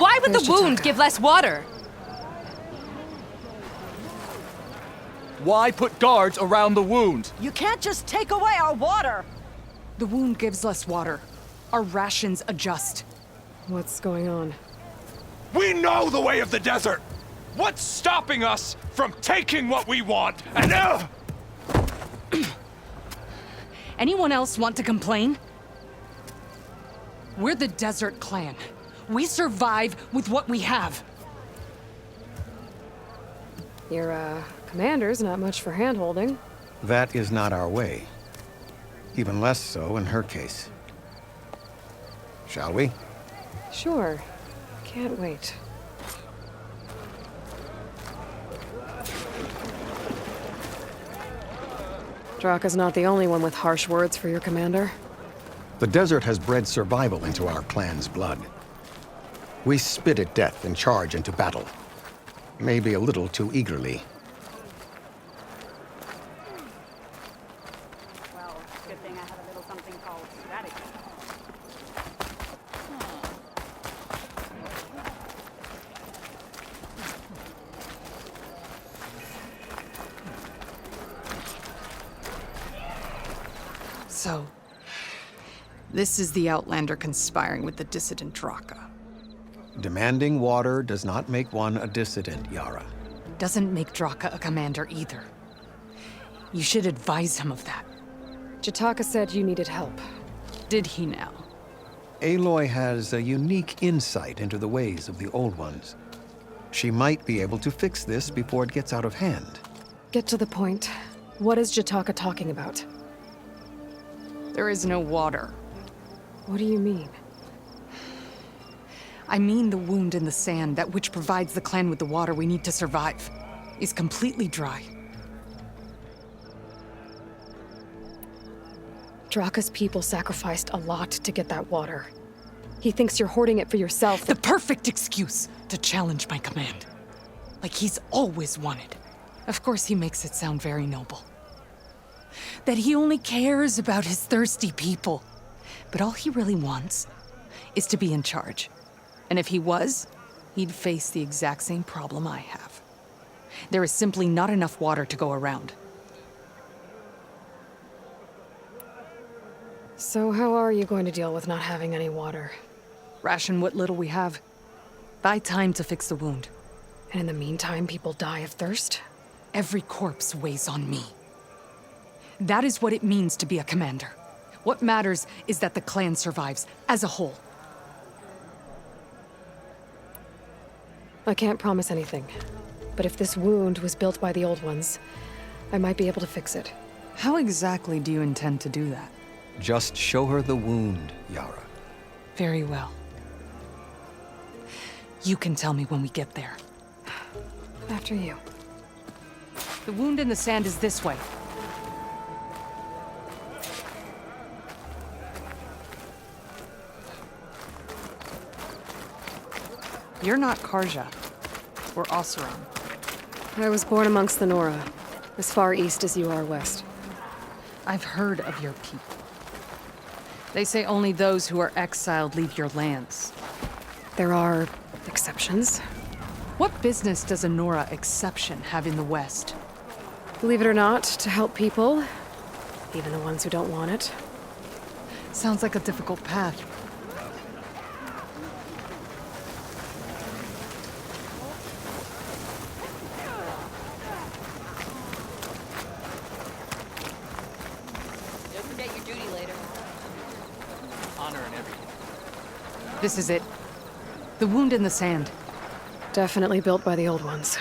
Why would There's the wound Jataka. give less water? Why put guards around the wound? You can't just take away our water! The wound gives less water. Our rations adjust. What's going on? We know the way of the desert! What's stopping us from taking what we want? And Anyone else want to complain? We're the Desert Clan. We survive with what we have. Your, commander's not much for hand-holding. That is not our way. Even less so in her case. Shall we? Sure. Can't wait. Draka's not the only one with harsh words for your commander. The desert has bred survival into our clan's blood. We spit at death and charge into battle. Maybe a little too eagerly. Well, good thing I have a little something called strategy. So, this is the Outlander conspiring with the dissident Draka. Demanding water does not make one a dissident, Yara. Doesn't make Draka a commander either. You should advise him of that. Jataka said you needed help. Did he now? Aloy has a unique insight into the ways of the Old Ones. She might be able to fix this before it gets out of hand. Get to the point. What is Jataka talking about? There is no water. What do you mean? I mean the wound in the sand, that which provides the clan with the water we need to survive, is completely dry. Draka's people sacrificed a lot to get that water. He thinks you're hoarding it for yourself. The perfect excuse to challenge my command. Like he's always wanted. Of course he makes it sound very noble. That he only cares about his thirsty people. But all he really wants is to be in charge. And if he was, he'd face the exact same problem I have. There is simply not enough water to go around. So how are you going to deal with not having any water? Ration what little we have. Buy time to fix the wound. And in the meantime, people die of thirst? Every corpse weighs on me. That is what it means to be a commander. What matters is that the clan survives as a whole. I can't promise anything. But if this wound was built by the Old Ones, I might be able to fix it. How exactly do you intend to do that? Just show her the wound, Yara. Very well. You can tell me when we get there. After you. The wound in the sand is this way. You're not Karja. Or Oseram. I was born amongst the Nora, as far east as you are west. I've heard of your people. They say only those who are exiled leave your lands. There are exceptions. What business does a Nora exception have in the West? Believe it or not, to help people, even the ones who don't want it. Sounds like a difficult path. Don't forget your duty later. Honor and everything. This is it. The wound in the sand. Definitely built by the Old Ones.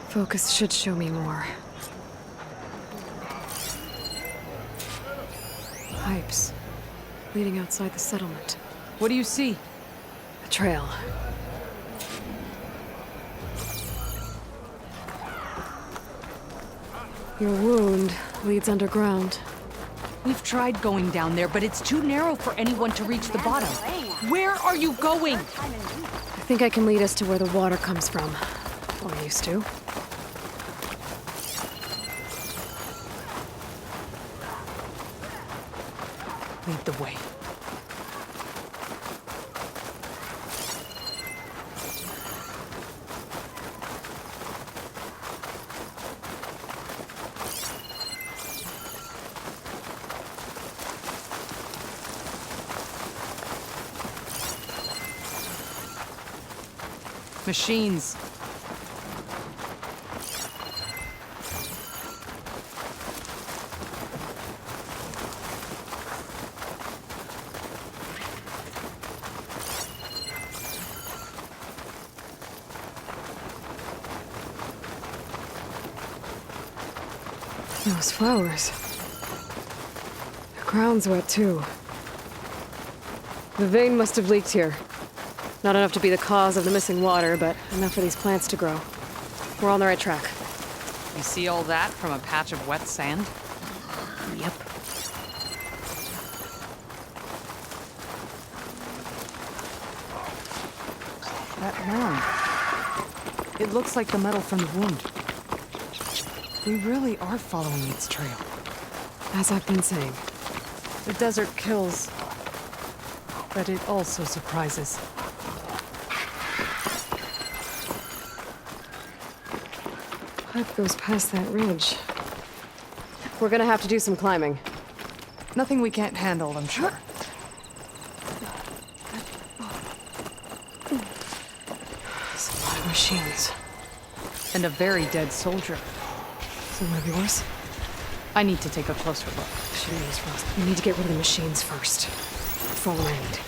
Focus should show me more. Pipes. Leading outside the settlement. What do you see? A trail. Your wound leads underground. We've tried going down there, but it's too narrow for anyone to reach the bottom. Where are you going? I think I can lead us to where the water comes from. Or used to. Lead the way. Machines. Those flowers. The ground's wet, too. The vein must have leaked here. Not enough to be the cause of the missing water, but enough for these plants to grow. We're on the right track. You see all that from a patch of wet sand? Yep. That mound. It looks like the metal from the wound. We really are following its trail. As I've been saying. The desert kills, but it also surprises. Pipe goes past that ridge. We're gonna have to do some climbing. Nothing we can't handle, I'm sure. It's a lot of machines. And a very dead soldier. So it might be worse. I need to take a closer look. Shouldn't use frost. We need to get rid of the machines first. Follow my lead.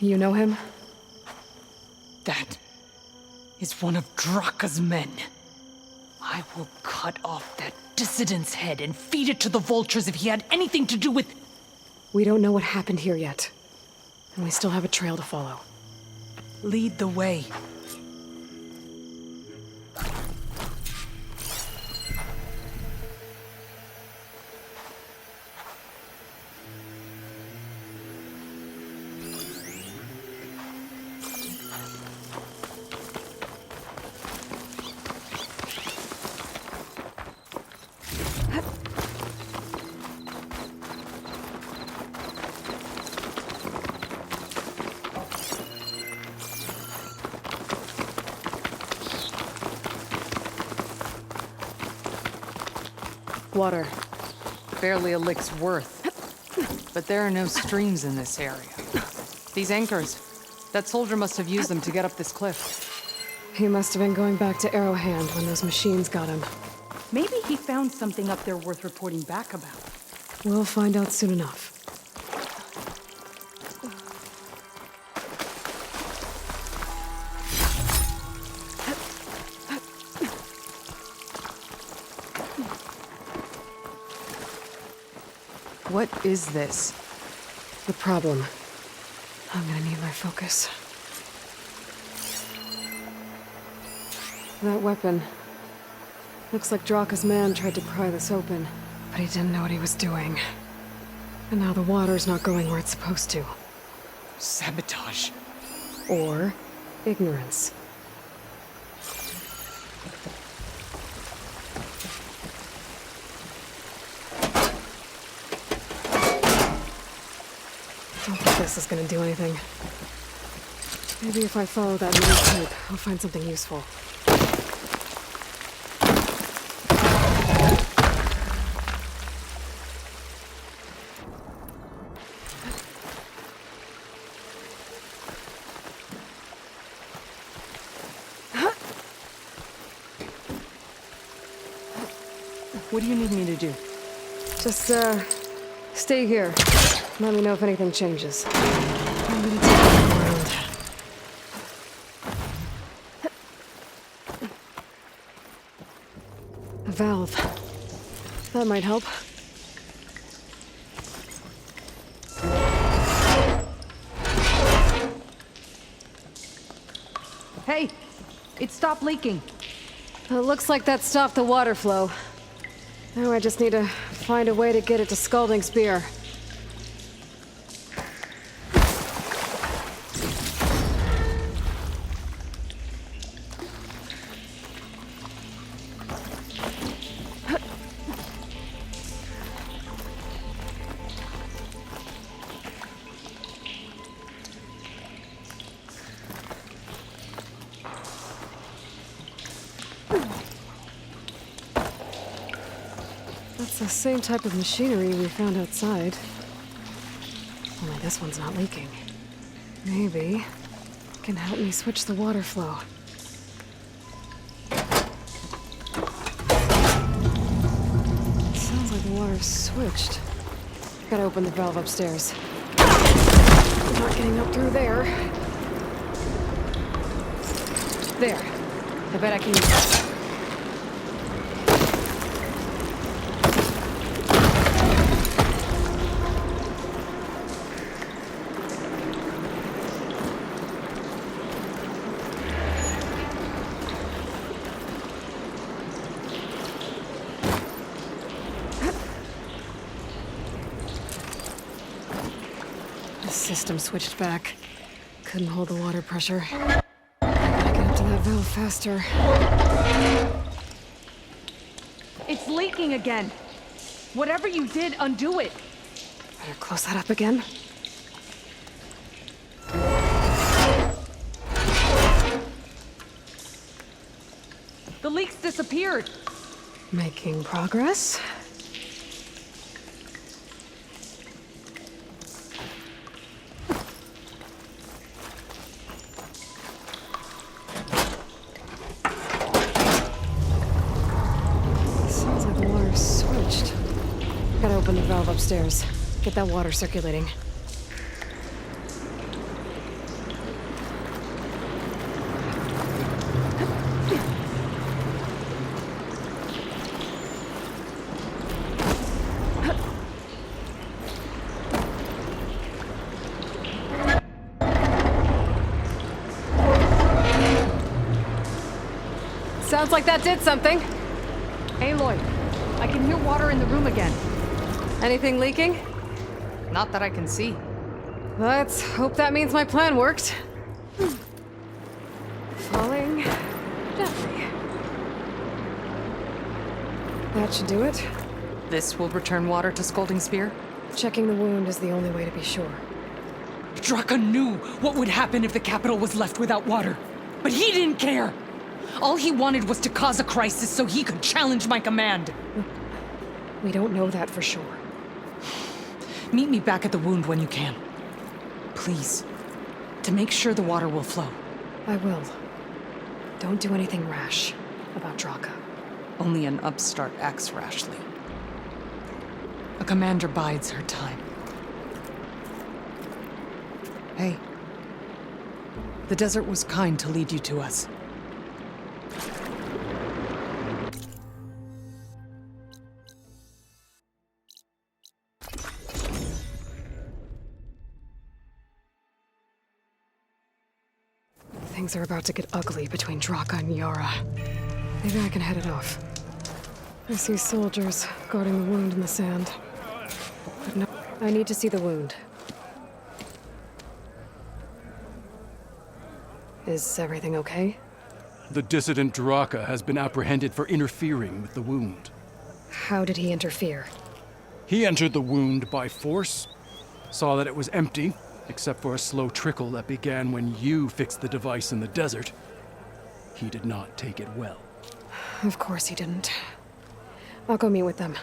You know him? That is one of Draka's men. I will cut off that dissident's head and feed it to the vultures if he had anything to do with... We don't know what happened here yet. And we still have a trail to follow. Lead the way. Water. Barely a lick's worth. But there are no streams in this area. These anchors, that soldier must have used them to get up this cliff. He must have been going back to Arrowhand when those machines got him. Maybe he found something up there worth reporting back about. We'll find out soon enough. What is this? The problem. I'm gonna need my focus. That weapon. Looks like Draka's man tried to pry this open, but he didn't know what he was doing. And now the water's not going where it's supposed to. Sabotage. Or ignorance. I don't think this is gonna do anything. Maybe if I follow that main tape, I'll find something useful. What do you need me to do? Just, stay here. Let me know if anything changes. I'm gonna take a look around. A valve. That might help. Hey! It stopped leaking. It looks like that stopped the water flow. Now I just need to find a way to get it to Scalding Spear. That's the same type of machinery we found outside. Only this one's not leaking. Maybe it can help me switch the water flow. Sounds like the water's switched. Gotta open the valve upstairs. Not getting up through there. There. I bet I can use it. The system switched back. Couldn't hold the water pressure. Gotta get up to that valve faster. It's leaking again. Whatever you did, undo it. Better close that up again. The leaks disappeared. Making progress. Sounds like the water's switched. Gotta open the valve upstairs. Get that water circulating. Sounds like that did something. Aloy, I can hear water in the room again. Anything leaking? Not that I can see. Let's hope that means my plan worked. Falling gently. That should do it. This will return water to Scolding Spear? Checking the wound is the only way to be sure. Draka knew what would happen if the capital was left without water. But he didn't care! All he wanted was to cause a crisis so he could challenge my command. We don't know that for sure. Meet me back at the wound when you can. Please. To make sure the water will flow. I will. Don't do anything rash about Draka. Only an upstart acts rashly. A commander bides her time. Hey. The desert was kind to lead you to us. Things are about to get ugly between Draka and Yara. Maybe I can head it off. I see soldiers guarding the wound in the sand. But no, I need to see the wound. Is everything okay? The dissident Draka has been apprehended for interfering with the wound. How did he interfere? He entered the wound by force, saw that it was empty, except for a slow trickle that began when you fixed the device in the desert. He did not take it well. Of course he didn't. I'll go meet with them.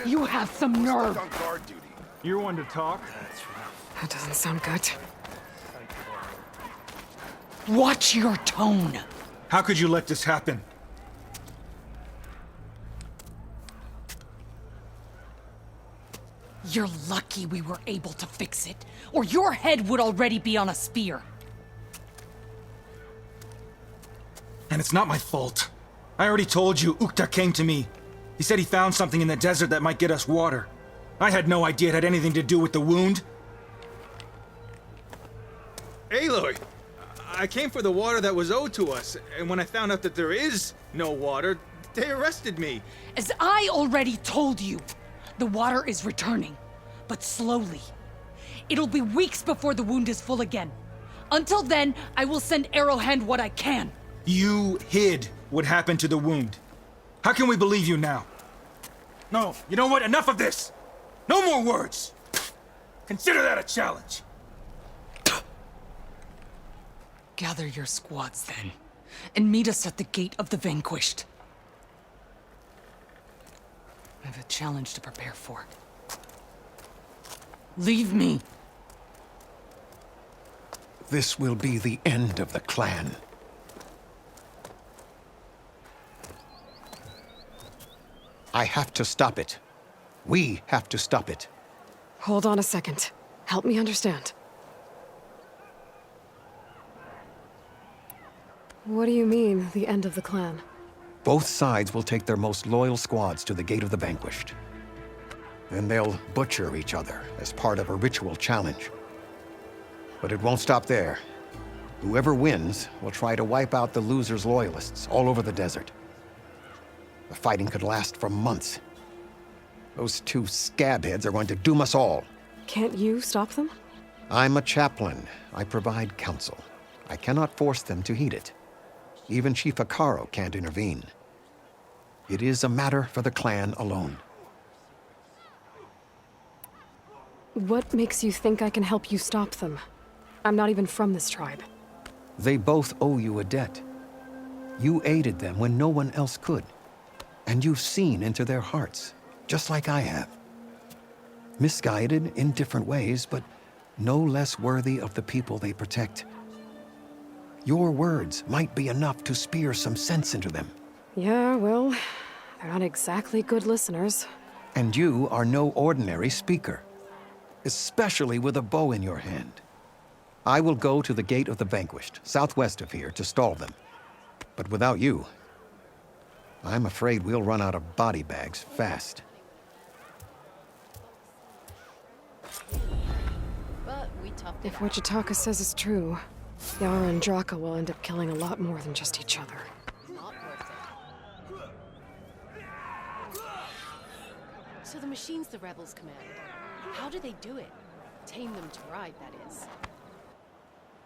You have some nerve! You're one to talk. That doesn't sound good. Watch your tone! How could you let this happen? You're lucky we were able to fix it, or your head would already be on a spear. And it's not my fault. I already told you, Ukta came to me. He said he found something in the desert that might get us water. I had no idea it had anything to do with the wound. Aloy, I came for the water that was owed to us, and when I found out that there is no water, they arrested me. As I already told you, the water is returning, but slowly. It'll be weeks before the wound is full again. Until then, I will send Arrowhand what I can. You hid what happened to the wound. How can we believe you now? No, you know what? Enough of this! No more words! Consider that a challenge! Gather your squads then, and meet us at the Gate of the Vanquished. I have a challenge to prepare for. Leave me! This will be the end of the clan. I have to stop it. We have to stop it. Hold on a second. Help me understand. What do you mean, the end of the clan? Both sides will take their most loyal squads to the Gate of the Vanquished. Then they'll butcher each other as part of a ritual challenge. But it won't stop there. Whoever wins will try to wipe out the loser's loyalists all over the desert. The fighting could last for months. Those two scabheads are going to doom us all. Can't you stop them? I'm a chaplain. I provide counsel. I cannot force them to heed it. Even Chief Akaro can't intervene. It is a matter for the clan alone. What makes you think I can help you stop them? I'm not even from this tribe. They both owe you a debt. You aided them when no one else could. And you've seen into their hearts, just like I have. Misguided in different ways, but no less worthy of the people they protect. Your words might be enough to spear some sense into them. Yeah, well, They're not exactly good listeners. And you are no ordinary speaker, especially with a bow in your hand. I will go to the Gate of the Vanquished, southwest of here, to stall them. But without you, I'm afraid we'll run out of body bags fast. If what Jataka says is true, Yara and Draka will end up killing a lot more than just each other. So the machines the rebels command, how do they do it? Tame them to ride, that is.